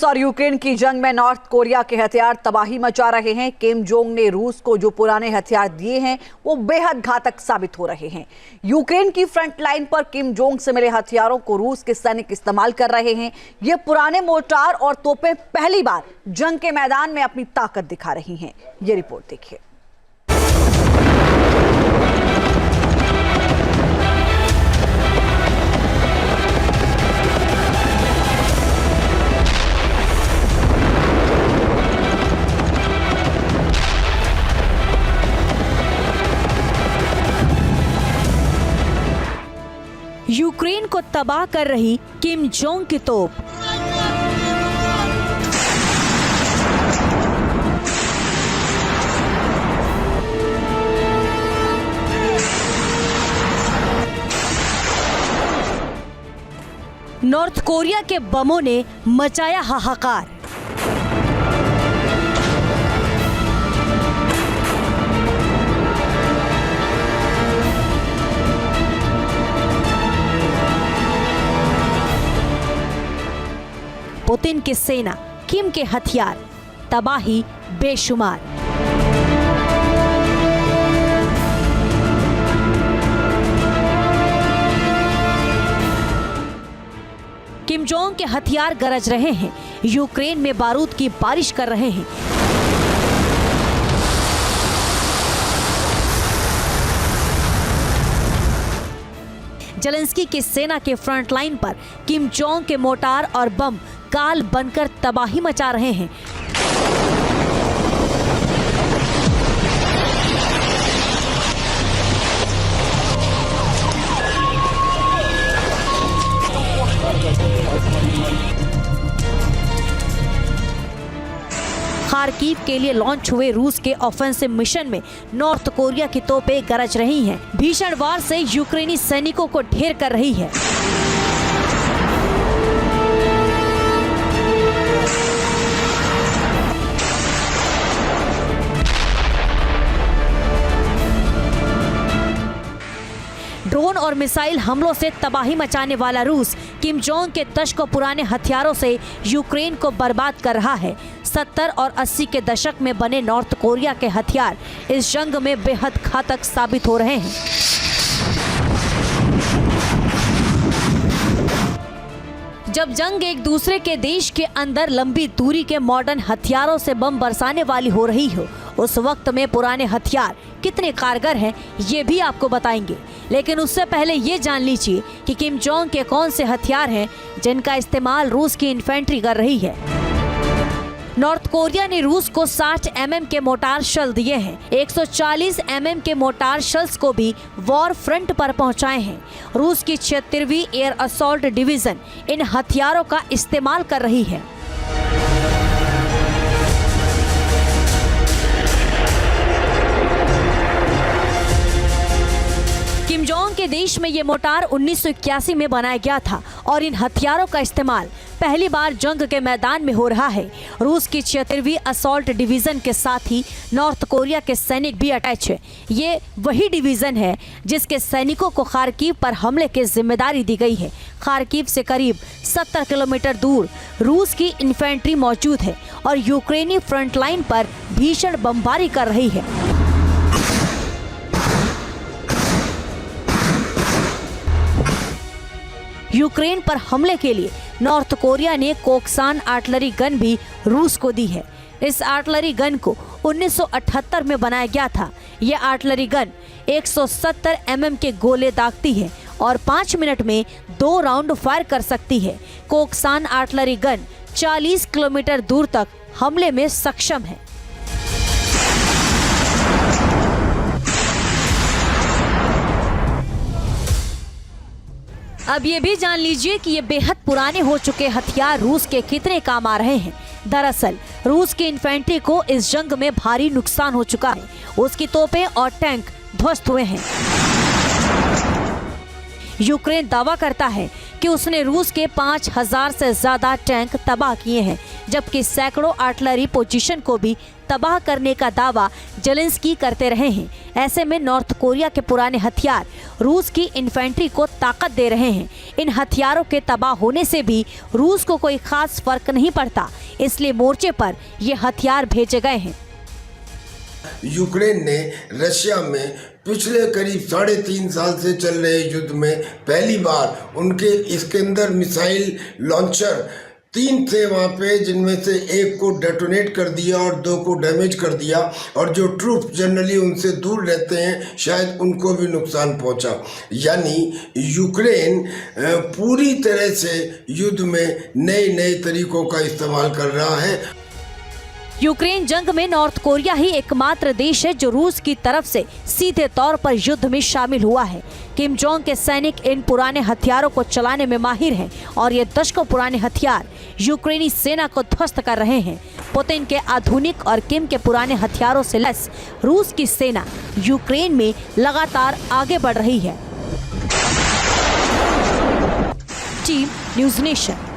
और यूक्रेन की जंग में नॉर्थ कोरिया के हथियार तबाही मचा रहे हैं। किम जोंग ने रूस को जो पुराने हथियार दिए हैं वो बेहद घातक साबित हो रहे हैं। यूक्रेन की फ्रंट लाइन पर किम जोंग से मिले हथियारों को रूस के सैनिक इस्तेमाल कर रहे हैं। ये पुराने मोर्टार और तोपें पहली बार जंग के मैदान में अपनी ताकत दिखा रही हैं। ये रिपोर्ट देखिए। यूक्रेन को तबाह कर रही किम जोंग की तोप। नॉर्थ कोरिया के बमों ने मचाया हाहाकार। पुतिन की सेना, किम के हथियार, तबाही बेशुमार। किम जोंग के हथियार गरज रहे हैं, यूक्रेन में बारूद की बारिश कर रहे हैं। जेलेंस्की की सेना के फ्रंट लाइन पर किम जोंग के मोर्टार और बम काल बनकर तबाही मचा रहे हैं। खार्किव के लिए लॉन्च हुए रूस के ऑफेंसिव मिशन में नॉर्थ कोरिया की तोपें गरज रही हैं। भीषण वार से यूक्रेनी सैनिकों को ढेर कर रही है। ड्रोन और मिसाइल हमलों से तबाही मचाने वाला रूस किम जोंग के दशक को पुराने हथियारों से यूक्रेन को बर्बाद कर रहा है। 70 और 80 के दशक में बने नॉर्थ कोरिया के हथियार इस जंग में बेहद घातक साबित हो रहे हैं। जब जंग एक दूसरे के देश के अंदर लंबी दूरी के मॉडर्न हथियारों से बम बरसाने वाली हो रही हो, उस वक्त में पुराने हथियार कितने कारगर हैं ये भी आपको बताएंगे। लेकिन उससे पहले ये जान लीजिए कि किम जोंग के कौन से हथियार हैं जिनका इस्तेमाल रूस की इन्फेंट्री कर रही है। नॉर्थ कोरिया ने रूस को 60 mm के मोर्टार शेल दिए हैं। 140 mm के मोर्टार शेल्स को भी वॉर फ्रंट पर पहुंचाए हैं। रूस की 76वीं एयर असॉल्ट डिवीजन इन हथियारों का इस्तेमाल कर रही है। किम जोंग के देश में ये मोर्टार 1981 में बनाया गया था और इन हथियारों का इस्तेमाल पहली बार जंग के मैदान में हो रहा है। रूस की 76वीं असॉल्ट डिवीजन के साथ ही नॉर्थ कोरिया के सैनिक भी अटैच है। ये वही डिवीजन है जिसके सैनिकों को खार्किव पर हमले की जिम्मेदारी दी गई है। खार्किव से करीब 70 किलोमीटर दूर रूस की इन्फेंट्री मौजूद है और यूक्रेनी फ्रंट लाइन पर भीषण बमबारी कर रही है। यूक्रेन पर हमले के लिए नॉर्थ कोरिया ने कोक्सान आर्टिलरी गन भी रूस को दी है। इस आर्टिलरी गन को 1978 में बनाया गया था। यह आर्टिलरी गन 170 mm के गोले दागती है और 5 मिनट में 2 राउंड फायर कर सकती है। कोक्सान आर्टिलरी गन 40 किलोमीटर दूर तक हमले में सक्षम है। अब ये भी जान लीजिए कि ये बेहद पुराने हो चुके हथियार रूस के कितने काम आ रहे हैं। दरअसल रूस की इन्फेंट्री को इस जंग में भारी नुकसान हो चुका है। उसकी तोपें और टैंक ध्वस्त हुए हैं। यूक्रेन दावा करता है कि उसने रूस के 5000 से ज्यादा टैंक तबाह किए हैं, जबकि सैकड़ों आर्टिलरी पोजीशन को भी तबाह करने का दावा जेलेंस्की करते रहे हैं। ऐसे में नॉर्थ कोरिया के पुराने हथियार रूस की इन्फेंट्री को ताकत दे रहे हैं। इन हथियारों के तबाह होने से भी रूस को कोई खास फर्क नहीं पड़ता, इसलिए मोर्चे पर ये हथियार भेजे गए हैं। यूक्रेन ने रशिया में पिछले करीब 3.5 साल से चल रहे युद्ध में पहली बार उनके इस्कंदर मिसाइल लॉन्चर 3 थे वहाँ पे, जिनमें से 1 को डेटोनेट कर दिया और 2 को डैमेज कर दिया, और जो ट्रूप्स जनरली उनसे दूर रहते हैं शायद उनको भी नुकसान पहुँचा। यानी यूक्रेन पूरी तरह से युद्ध में नए तरीकों का इस्तेमाल कर रहा है। यूक्रेन जंग में नॉर्थ कोरिया ही एकमात्र देश है जो रूस की तरफ से सीधे तौर पर युद्ध में शामिल हुआ है। किम जोंग के सैनिक इन पुराने हथियारों को चलाने में माहिर हैं और ये दशकों पुराने हथियार यूक्रेनी सेना को ध्वस्त कर रहे हैं। पुतिन के आधुनिक और किम के पुराने हथियारों से लैस रूस की सेना यूक्रेन में लगातार आगे बढ़ रही है। Team news nation.